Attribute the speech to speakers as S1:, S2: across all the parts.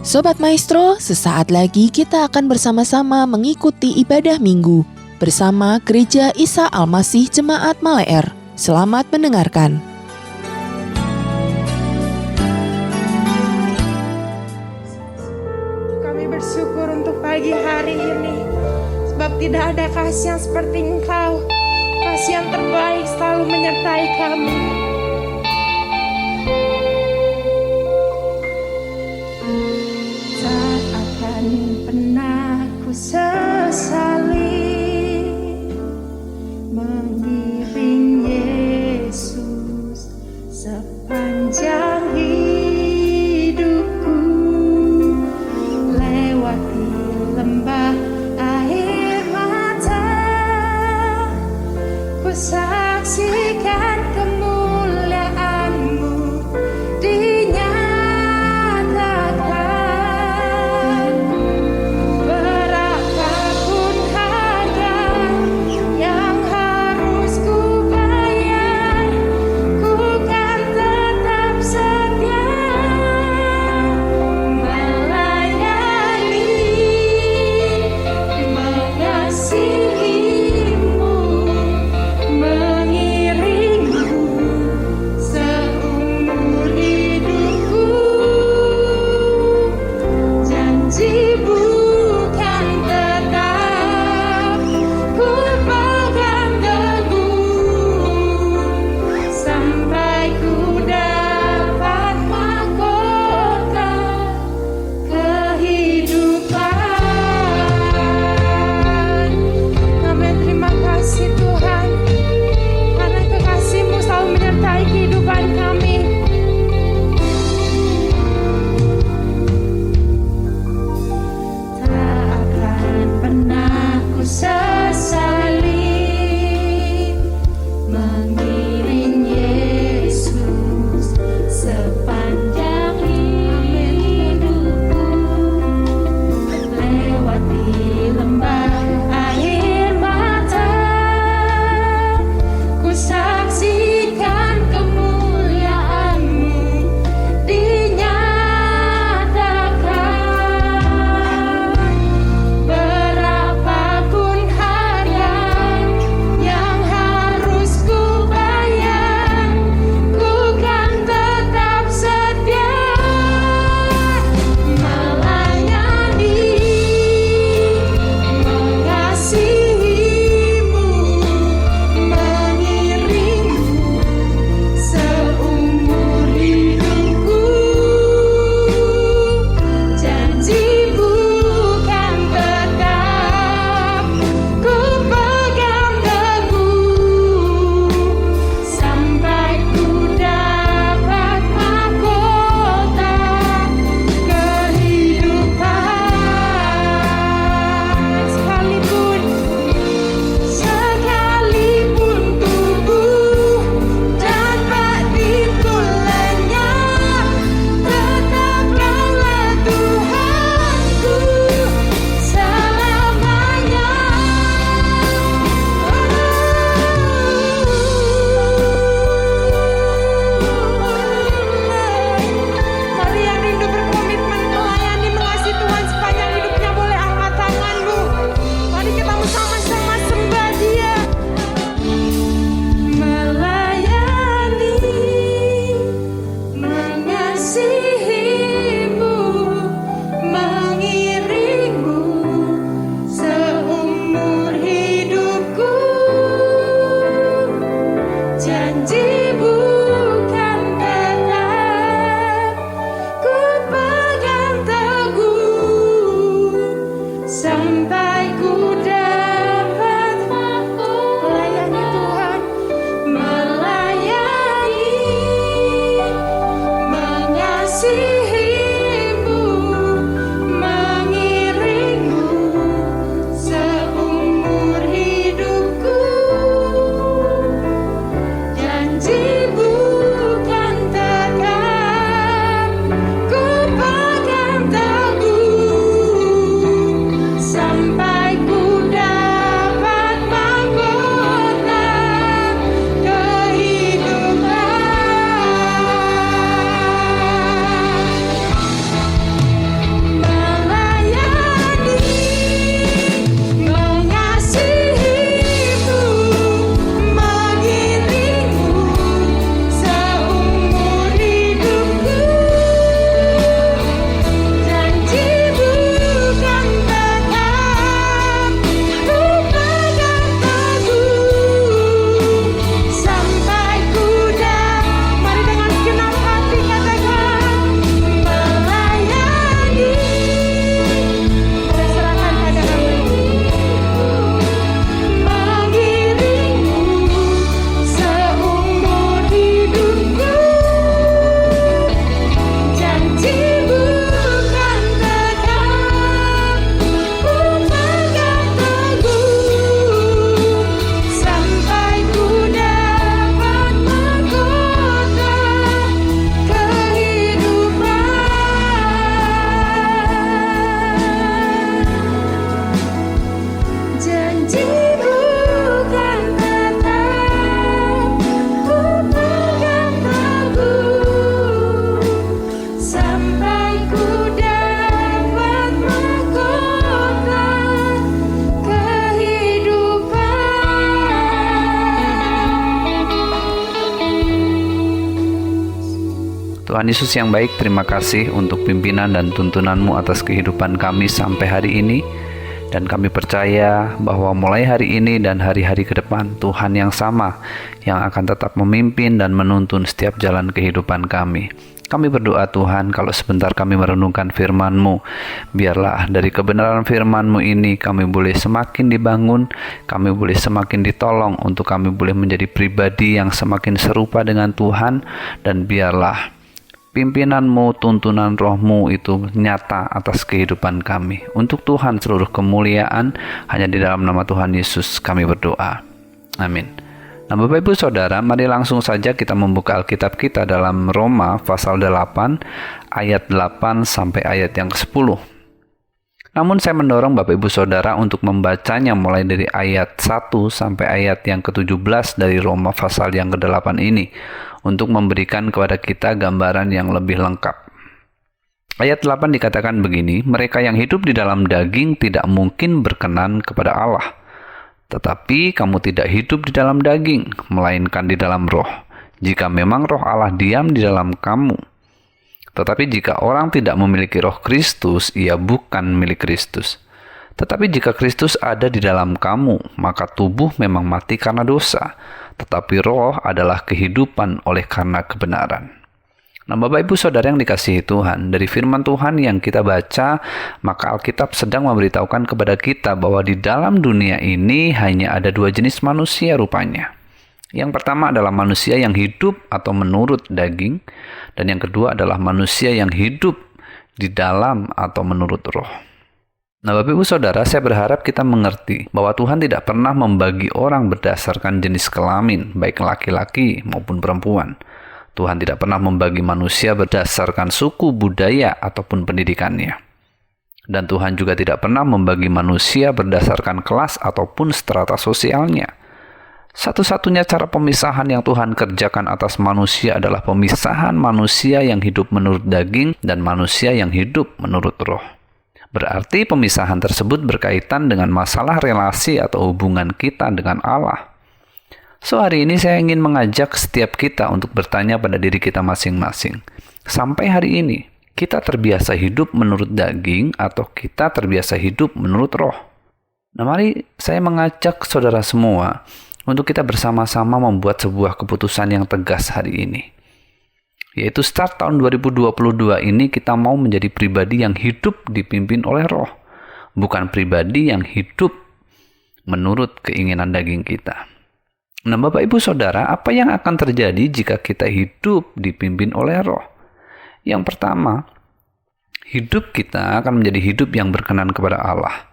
S1: Sobat Maestro, sesaat lagi kita akan bersama-sama mengikuti ibadah minggu bersama Gereja Isa Al-Masih Jemaat Maleer. Selamat mendengarkan.
S2: Kami bersyukur untuk pagi hari ini, sebab tidak ada kasih yang seperti Engkau. Kasih yang terbaik selalu menyertai kami. Tak akan pernah ku sesali mengiring Yesus sepanjang hidupku, lewati lembah air mata, ku saksikan kemuliaan-Mu dinyatakan. Berapapun harga yang harus ku bayar, ku kan tetap
S3: Tuhan Yesus yang baik, terima kasih untuk pimpinan dan tuntunan-Mu atas kehidupan kami sampai hari ini. Dan kami percaya bahwa mulai hari ini dan hari-hari ke depan, Tuhan yang sama yang akan tetap memimpin dan menuntun setiap jalan kehidupan kami. Kami berdoa Tuhan, kalau sebentar kami merenungkan firman-Mu, biarlah dari kebenaran firman-Mu ini kami boleh semakin dibangun, kami boleh semakin ditolong untuk kami boleh menjadi pribadi yang semakin serupa dengan Tuhan, dan biarlah pimpinan-Mu, tuntunan Roh-Mu itu nyata atas kehidupan kami. Untuk Tuhan seluruh kemuliaan, hanya di dalam nama Tuhan Yesus kami berdoa. Amin. Nah, Bapak Ibu Saudara, mari langsung saja kita membuka Alkitab kita dalam Roma pasal 8 ayat 8 sampai ayat yang ke-10. Namun saya mendorong Bapak Ibu Saudara untuk membacanya mulai dari ayat 1 sampai ayat yang ke-17 dari Roma pasal yang ke-8 ini, untuk memberikan kepada kita gambaran yang lebih lengkap. Ayat 8 dikatakan begini, mereka yang hidup di dalam daging tidak mungkin berkenan kepada Allah. Tetapi kamu tidak hidup di dalam daging, melainkan di dalam roh, jika memang roh Allah diam di dalam kamu. Tetapi jika orang tidak memiliki roh Kristus, ia bukan milik Kristus. Tetapi jika Kristus ada di dalam kamu, maka tubuh memang mati karena dosa, tetapi roh adalah kehidupan oleh karena kebenaran. Nah, Bapak Ibu Saudara yang dikasihi Tuhan, dari firman Tuhan yang kita baca, maka Alkitab sedang memberitahukan kepada kita bahwa di dalam dunia ini hanya ada dua jenis manusia rupanya. Yang pertama adalah manusia yang hidup atau menurut daging, dan yang kedua adalah manusia yang hidup di dalam atau menurut roh. Nah, Bapak Ibu Saudara, saya berharap kita mengerti bahwa Tuhan tidak pernah membagi orang berdasarkan jenis kelamin, baik laki-laki maupun perempuan. Tuhan tidak pernah membagi manusia berdasarkan suku, budaya, ataupun pendidikannya. Dan Tuhan juga tidak pernah membagi manusia berdasarkan kelas ataupun strata sosialnya. Satu-satunya cara pemisahan yang Tuhan kerjakan atas manusia adalah pemisahan manusia yang hidup menurut daging dan manusia yang hidup menurut roh. Berarti pemisahan tersebut berkaitan dengan masalah relasi atau hubungan kita dengan Allah. So, hari ini saya ingin mengajak setiap kita untuk bertanya pada diri kita masing-masing. Sampai hari ini, kita terbiasa hidup menurut daging atau kita terbiasa hidup menurut roh? Nah, mari saya mengajak saudara semua untuk kita bersama-sama membuat sebuah keputusan yang tegas hari ini. Yaitu start tahun 2022 ini kita mau menjadi pribadi yang hidup dipimpin oleh roh. Bukan pribadi yang hidup menurut keinginan daging kita. Nah, Bapak Ibu Saudara, apa yang akan terjadi jika kita hidup dipimpin oleh roh? Yang pertama, hidup kita akan menjadi hidup yang berkenan kepada Allah.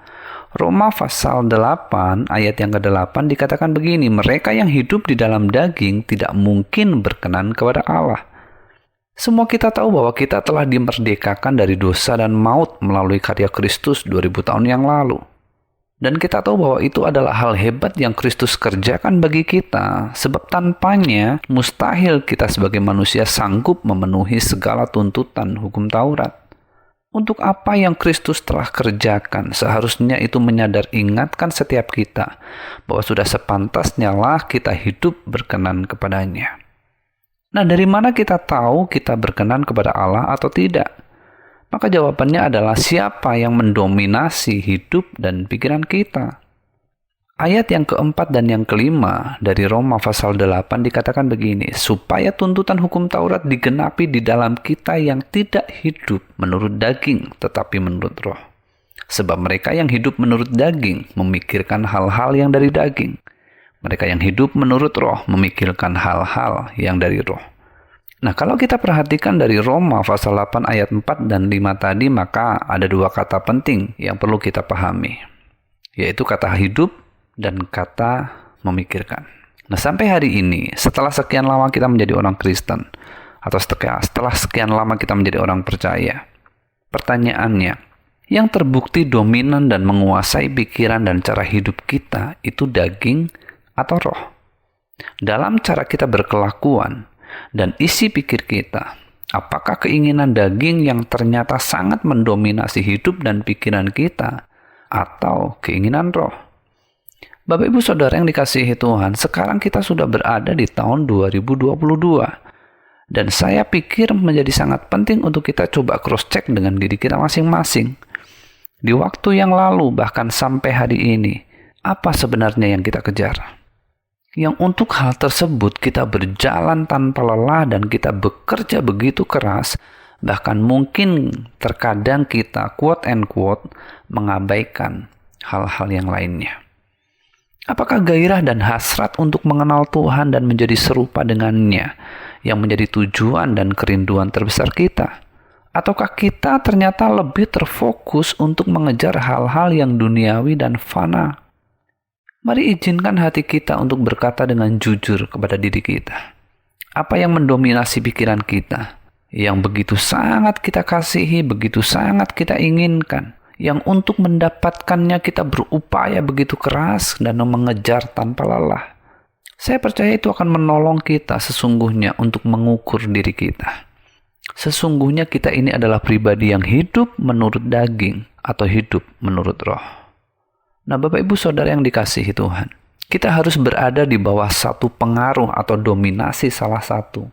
S3: Roma pasal 8 ayat yang ke-8 dikatakan begini, mereka yang hidup di dalam daging tidak mungkin berkenan kepada Allah. Semua kita tahu bahwa kita telah dimerdekakan dari dosa dan maut melalui karya Kristus 2000 tahun yang lalu. Dan kita tahu bahwa itu adalah hal hebat yang Kristus kerjakan bagi kita, sebab tanpanya mustahil kita sebagai manusia sanggup memenuhi segala tuntutan hukum Taurat. Untuk apa yang Kristus telah kerjakan, seharusnya itu ingatkan setiap kita bahwa sudah sepantasnya lah kita hidup berkenan kepadanya. Nah, dari mana kita tahu kita berkenan kepada Allah atau tidak? Maka jawabannya adalah siapa yang mendominasi hidup dan pikiran kita. Ayat yang keempat dan yang kelima dari Roma pasal 8 dikatakan begini, supaya tuntutan hukum Taurat digenapi di dalam kita yang tidak hidup menurut daging, tetapi menurut roh. Sebab mereka yang hidup menurut daging memikirkan hal-hal yang dari daging. Mereka yang hidup menurut roh memikirkan hal-hal yang dari roh. Nah, kalau kita perhatikan dari Roma pasal 8 ayat 4 dan 5 tadi, maka ada dua kata penting yang perlu kita pahami, yaitu kata hidup dan kata memikirkan. Nah, sampai hari ini, setelah sekian lama kita menjadi orang Kristen, atau setelah sekian lama kita menjadi orang percaya, pertanyaannya, yang terbukti dominan dan menguasai pikiran dan cara hidup kita itu daging atau roh? Dalam cara kita berkelakuan dan isi pikir kita, apakah keinginan daging yang ternyata sangat mendominasi hidup dan pikiran kita, atau keinginan roh? Bapak Ibu Saudara yang dikasihi Tuhan, sekarang kita sudah berada di tahun 2022. Dan saya pikir menjadi sangat penting untuk kita coba cross-check dengan diri kita masing-masing. Di waktu yang lalu, bahkan sampai hari ini, apa sebenarnya yang kita kejar? Yang untuk hal tersebut kita berjalan tanpa lelah dan kita bekerja begitu keras, bahkan mungkin terkadang kita quote and quote mengabaikan hal-hal yang lainnya. Apakah gairah dan hasrat untuk mengenal Tuhan dan menjadi serupa dengannya yang menjadi tujuan dan kerinduan terbesar kita? Ataukah kita ternyata lebih terfokus untuk mengejar hal-hal yang duniawi dan fana? Mari izinkan hati kita untuk berkata dengan jujur kepada diri kita. Apa yang mendominasi pikiran kita? Yang begitu sangat kita kasihi, begitu sangat kita inginkan. Yang untuk mendapatkannya kita berupaya begitu keras dan mengejar tanpa lelah. Saya percaya itu akan menolong kita sesungguhnya untuk mengukur diri kita. Sesungguhnya kita ini adalah pribadi yang hidup menurut daging atau hidup menurut roh. Nah, Bapak Ibu Saudara yang dikasihi Tuhan, kita harus berada di bawah satu pengaruh atau dominasi salah satu,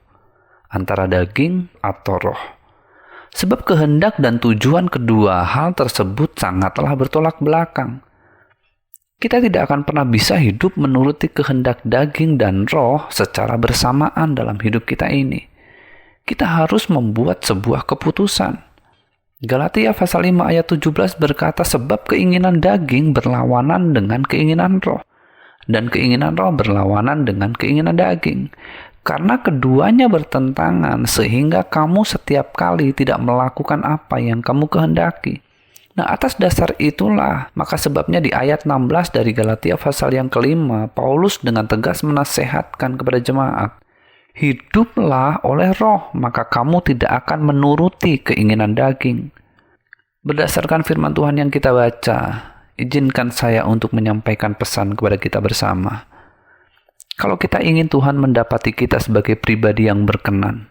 S3: antara daging atau roh. Sebab kehendak dan tujuan kedua hal tersebut sangatlah bertolak belakang. Kita tidak akan pernah bisa hidup menuruti kehendak daging dan roh secara bersamaan dalam hidup kita ini. Kita harus membuat sebuah keputusan. Galatia pasal 5 ayat 17 berkata, sebab keinginan daging berlawanan dengan keinginan roh, dan keinginan roh berlawanan dengan keinginan daging. Karena keduanya bertentangan, sehingga kamu setiap kali tidak melakukan apa yang kamu kehendaki. Nah, atas dasar itulah, maka sebabnya di ayat 16 dari Galatia pasal yang kelima, Paulus dengan tegas menasehatkan kepada jemaat, hiduplah oleh roh, maka kamu tidak akan menuruti keinginan daging. Berdasarkan firman Tuhan yang kita baca, izinkan saya untuk menyampaikan pesan kepada kita bersama. Kalau kita ingin Tuhan mendapati kita sebagai pribadi yang berkenan,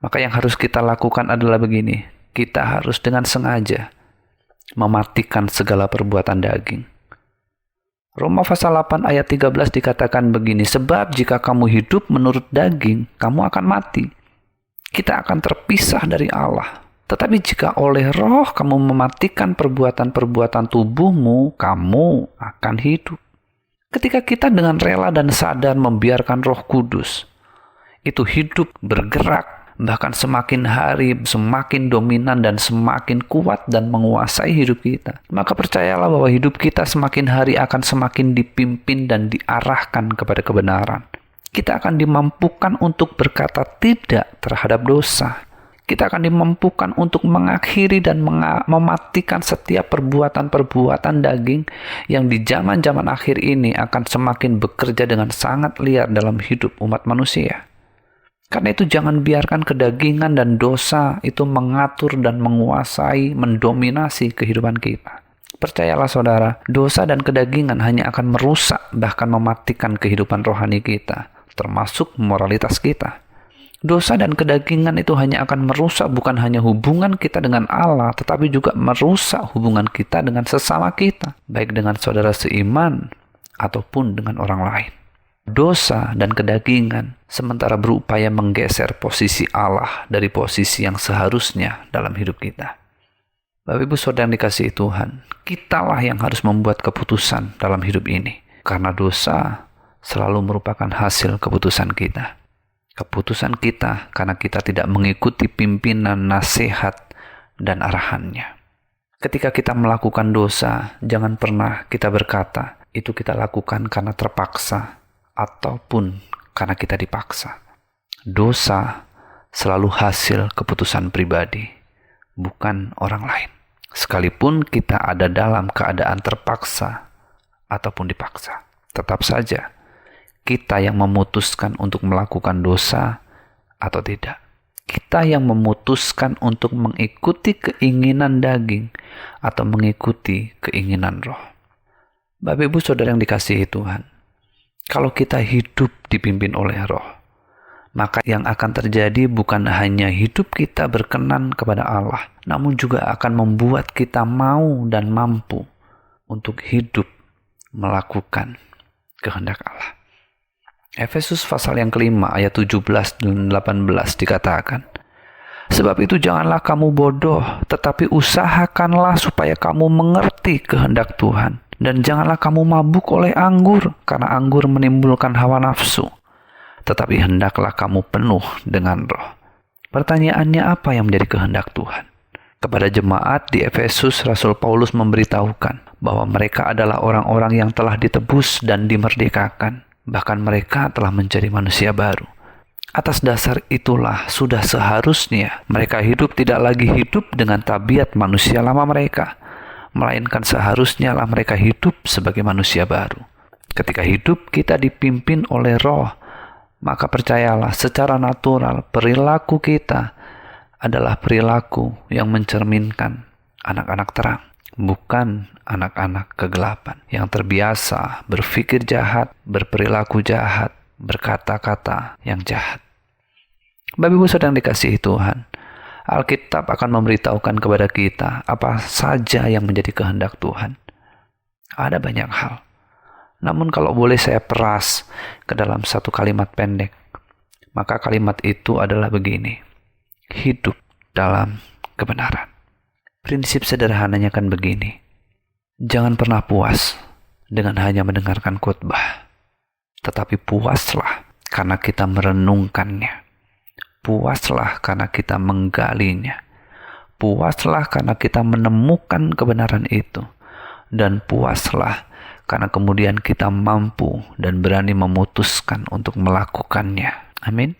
S3: maka yang harus kita lakukan adalah begini, kita harus dengan sengaja mematikan segala perbuatan daging. Roma pasal 8 ayat 13 dikatakan begini, sebab jika kamu hidup menurut daging, kamu akan mati. Kita akan terpisah dari Allah. Tetapi jika oleh roh kamu mematikan perbuatan-perbuatan tubuhmu, kamu akan hidup. Ketika kita dengan rela dan sadar membiarkan Roh Kudus itu hidup, bergerak, bahkan semakin hari semakin dominan dan semakin kuat dan menguasai hidup kita, maka percayalah bahwa hidup kita semakin hari akan semakin dipimpin dan diarahkan kepada kebenaran. Kita akan dimampukan untuk berkata tidak terhadap dosa. Kita akan dimampukan untuk mengakhiri dan mematikan setiap perbuatan-perbuatan daging yang di zaman-zaman akhir ini akan semakin bekerja dengan sangat liar dalam hidup umat manusia. Karena itu jangan biarkan kedagingan dan dosa itu mengatur dan menguasai, mendominasi kehidupan kita. Percayalah saudara, dosa dan kedagingan hanya akan merusak bahkan mematikan kehidupan rohani kita, termasuk moralitas kita. Dosa dan kedagingan itu hanya akan merusak bukan hanya hubungan kita dengan Allah, tetapi juga merusak hubungan kita dengan sesama kita, baik dengan saudara seiman ataupun dengan orang lain. Dosa dan kedagingan sementara berupaya menggeser posisi Allah dari posisi yang seharusnya dalam hidup kita. Bapak Ibu Saudara yang dikasihi Tuhan, kitalah yang harus membuat keputusan dalam hidup ini, karena dosa selalu merupakan hasil keputusan kita. Keputusan kita karena kita tidak mengikuti pimpinan, nasihat, dan arahannya. Ketika kita melakukan dosa, jangan pernah kita berkata, itu kita lakukan karena terpaksa, ataupun karena kita dipaksa. Dosa selalu hasil keputusan pribadi, bukan orang lain. Sekalipun kita ada dalam keadaan terpaksa, ataupun dipaksa. Tetap saja, kita yang memutuskan untuk melakukan dosa atau tidak. Kita yang memutuskan untuk mengikuti keinginan daging atau mengikuti keinginan roh. Bapak Ibu Saudara yang dikasihi Tuhan, kalau kita hidup dipimpin oleh roh, maka yang akan terjadi bukan hanya hidup kita berkenan kepada Allah, namun juga akan membuat kita mau dan mampu untuk hidup melakukan kehendak Allah. Efesus pasal yang kelima ayat 17 dan 18 dikatakan, "Sebab itu janganlah kamu bodoh, tetapi usahakanlah supaya kamu mengerti kehendak Tuhan. Dan janganlah kamu mabuk oleh anggur, karena anggur menimbulkan hawa nafsu. Tetapi hendaklah kamu penuh dengan Roh." Pertanyaannya, apa yang menjadi kehendak Tuhan? Kepada jemaat di Efesus, Rasul Paulus memberitahukan bahwa mereka adalah orang-orang yang telah ditebus dan dimerdekakan. Bahkan mereka telah menjadi manusia baru. Atas dasar itulah sudah seharusnya mereka hidup tidak lagi hidup dengan tabiat manusia lama mereka, melainkan seharusnya lah mereka hidup sebagai manusia baru. Ketika hidup kita dipimpin oleh Roh, maka percayalah secara natural perilaku kita adalah perilaku yang mencerminkan anak-anak terang, bukan anak-anak kegelapan yang terbiasa berpikir jahat, berperilaku jahat, berkata-kata yang jahat. Bapak Ibu Saudara yang dikasihi Tuhan, Alkitab akan memberitahukan kepada kita apa saja yang menjadi kehendak Tuhan. Ada banyak hal. Namun kalau boleh saya peras ke dalam satu kalimat pendek, maka kalimat itu adalah begini: hidup dalam kebenaran. Prinsip sederhananya kan begini: jangan pernah puas dengan hanya mendengarkan khotbah, tetapi puaslah karena kita merenungkannya. Puaslah karena kita menggalinya. Puaslah karena kita menemukan kebenaran itu. Dan puaslah karena kemudian kita mampu dan berani memutuskan untuk melakukannya. Amin.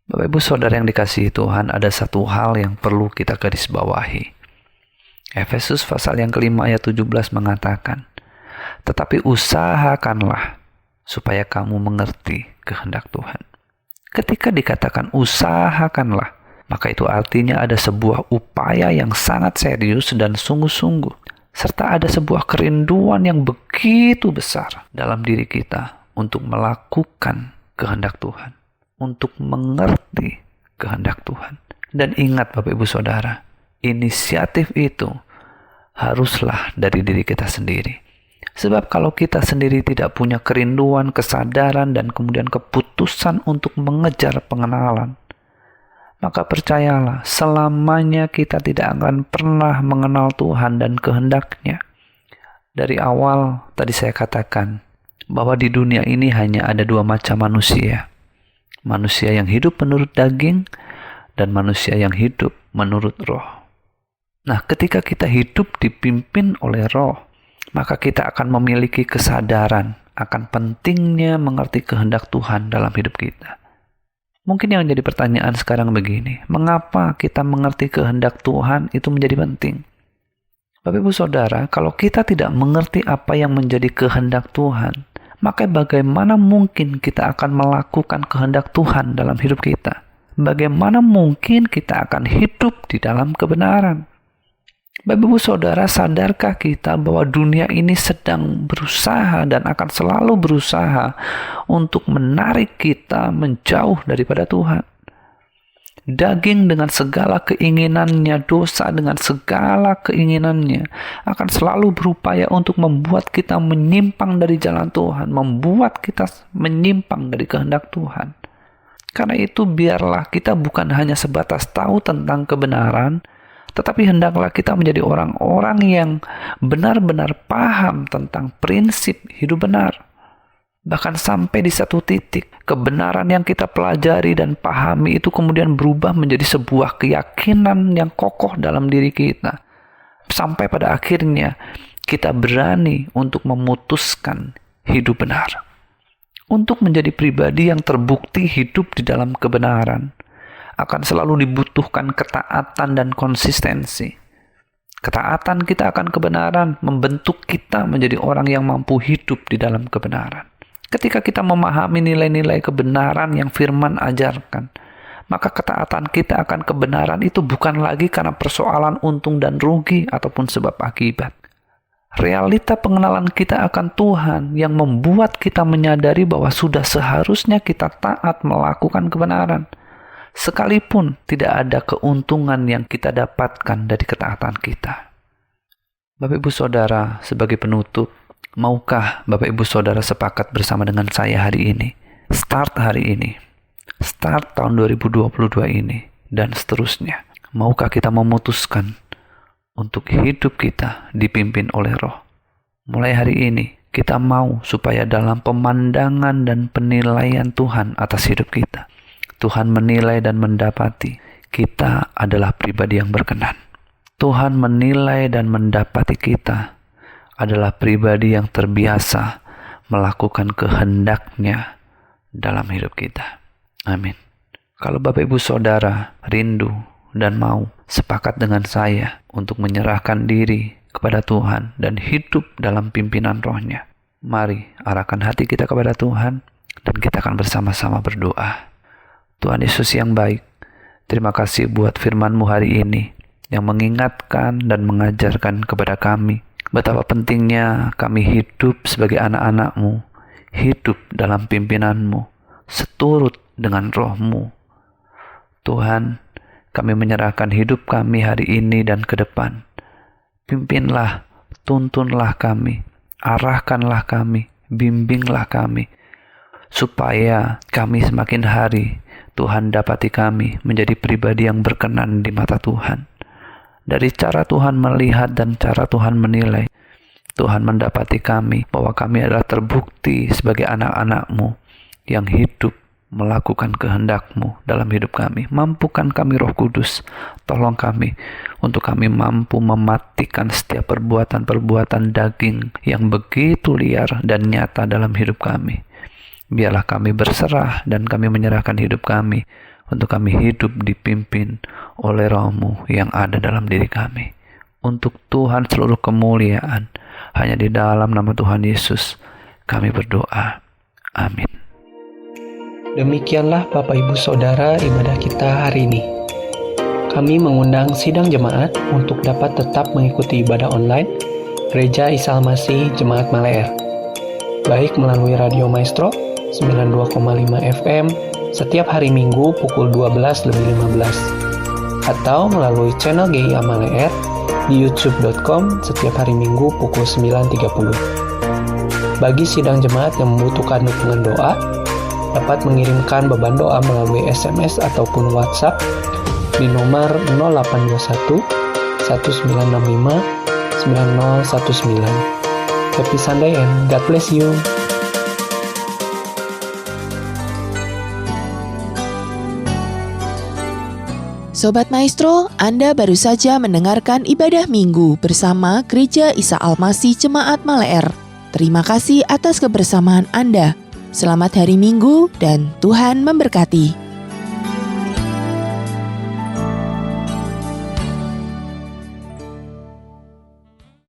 S3: Bapak Ibu Saudara yang dikasihi Tuhan, ada satu hal yang perlu kita garis bawahi. Efesus pasal yang kelima ayat 17 mengatakan, "Tetapi usahakanlah supaya kamu mengerti kehendak Tuhan." Ketika dikatakan usahakanlah, maka itu artinya ada sebuah upaya yang sangat serius dan sungguh-sungguh, serta ada sebuah kerinduan yang begitu besar dalam diri kita untuk melakukan kehendak Tuhan, untuk mengerti kehendak Tuhan. Dan ingat Bapak Ibu Saudara, inisiatif itu haruslah dari diri kita sendiri. Sebab kalau kita sendiri tidak punya kerinduan, kesadaran, dan kemudian keputusan untuk mengejar pengenalan, maka percayalah, selamanya kita tidak akan pernah mengenal Tuhan dan kehendak-Nya. Dari awal tadi saya katakan bahwa di dunia ini hanya ada dua macam manusia. Manusia yang hidup menurut daging dan manusia yang hidup menurut Roh. Nah, ketika kita hidup dipimpin oleh Roh, maka kita akan memiliki kesadaran akan pentingnya mengerti kehendak Tuhan dalam hidup kita. Mungkin yang menjadi pertanyaan sekarang begini, mengapa kita mengerti kehendak Tuhan itu menjadi penting? Bapak Ibu Saudara, kalau kita tidak mengerti apa yang menjadi kehendak Tuhan, maka bagaimana mungkin kita akan melakukan kehendak Tuhan dalam hidup kita? Bagaimana mungkin kita akan hidup di dalam kebenaran? Bapak Ibu Saudara, sadarkah kita bahwa dunia ini sedang berusaha dan akan selalu berusaha untuk menarik kita menjauh daripada Tuhan? Daging dengan segala keinginannya, dosa dengan segala keinginannya akan selalu berupaya untuk membuat kita menyimpang dari jalan Tuhan, membuat kita menyimpang dari kehendak Tuhan. Karena itu biarlah kita bukan hanya sebatas tahu tentang kebenaran, tetapi hendaklah kita menjadi orang-orang yang benar-benar paham tentang prinsip hidup benar. Bahkan sampai di satu titik, kebenaran yang kita pelajari dan pahami itu kemudian berubah menjadi sebuah keyakinan yang kokoh dalam diri kita. Sampai pada akhirnya, kita berani untuk memutuskan hidup benar. Untuk menjadi pribadi yang terbukti hidup di dalam kebenaran, akan selalu dibutuhkan ketaatan dan konsistensi. Ketaatan kita akan kebenaran membentuk kita menjadi orang yang mampu hidup di dalam kebenaran. Ketika kita memahami nilai-nilai kebenaran yang firman ajarkan, maka ketaatan kita akan kebenaran itu bukan lagi karena persoalan untung dan rugi ataupun sebab akibat. Realita pengenalan kita akan Tuhan yang membuat kita menyadari bahwa sudah seharusnya kita taat melakukan kebenaran, sekalipun tidak ada keuntungan yang kita dapatkan dari ketaatan kita. Bapak Ibu Saudara, sebagai penutup, maukah Bapak Ibu Saudara sepakat bersama dengan saya hari ini start hari ini, start tahun 2022 ini, dan seterusnya. Maukah kita memutuskan untuk hidup kita dipimpin oleh Roh? Mulai hari ini, kita mau supaya dalam pemandangan dan penilaian Tuhan atas hidup kita, Tuhan menilai dan mendapati kita adalah pribadi yang berkenan. Tuhan menilai dan mendapati kita adalah pribadi yang terbiasa melakukan kehendak-Nya dalam hidup kita. Amin. Kalau Bapak Ibu Saudara rindu dan mau sepakat dengan saya untuk menyerahkan diri kepada Tuhan dan hidup dalam pimpinan Roh-Nya, mari arahkan hati kita kepada Tuhan dan kita akan bersama-sama berdoa. Tuhan Yesus yang baik, terima kasih buat firman-Mu hari ini yang mengingatkan dan mengajarkan kepada kami betapa pentingnya kami hidup sebagai anak-anak-Mu, hidup dalam pimpinan-Mu, seturut dengan Roh-Mu. Tuhan, kami menyerahkan hidup kami hari ini dan ke depan. Pimpinlah, tuntunlah kami, arahkanlah kami, bimbinglah kami, supaya kami semakin hari Tuhan dapati kami menjadi pribadi yang berkenan di mata Tuhan. Dari cara Tuhan melihat dan cara Tuhan menilai, Tuhan mendapati kami bahwa kami adalah terbukti sebagai anak-anak-Mu yang hidup melakukan kehendak-Mu dalam hidup kami. Mampukan kami Roh Kudus, tolong kami untuk kami mampu mematikan setiap perbuatan-perbuatan daging yang begitu liar dan nyata dalam hidup kami. Biarlah kami berserah dan kami menyerahkan hidup kami untuk kami hidup dipimpin oleh Roh-Mu yang ada dalam diri kami. Untuk Tuhan seluruh kemuliaan, hanya di dalam nama Tuhan Yesus kami berdoa. Amin.
S4: Demikianlah Bapak Ibu Saudara ibadah kita hari ini. Kami mengundang sidang jemaat untuk dapat tetap mengikuti ibadah online Gereja Isa Al-Masih Jemaat Maleer, baik melalui Radio Maestro 92,5 FM setiap hari Minggu pukul 12:15 atau melalui channel GIA Maleer di youtube.com setiap hari Minggu pukul 9.30. Bagi sidang jemaat yang membutuhkan dukungan doa, dapat mengirimkan beban doa melalui SMS ataupun WhatsApp di nomor 0821 1965 9019. Happy Sunday and God bless you.
S1: Sobat Maestro, Anda baru saja mendengarkan ibadah minggu bersama Gereja Isa Al-Masih Jemaat Maleer. Terima kasih atas kebersamaan Anda. Selamat hari Minggu dan Tuhan memberkati.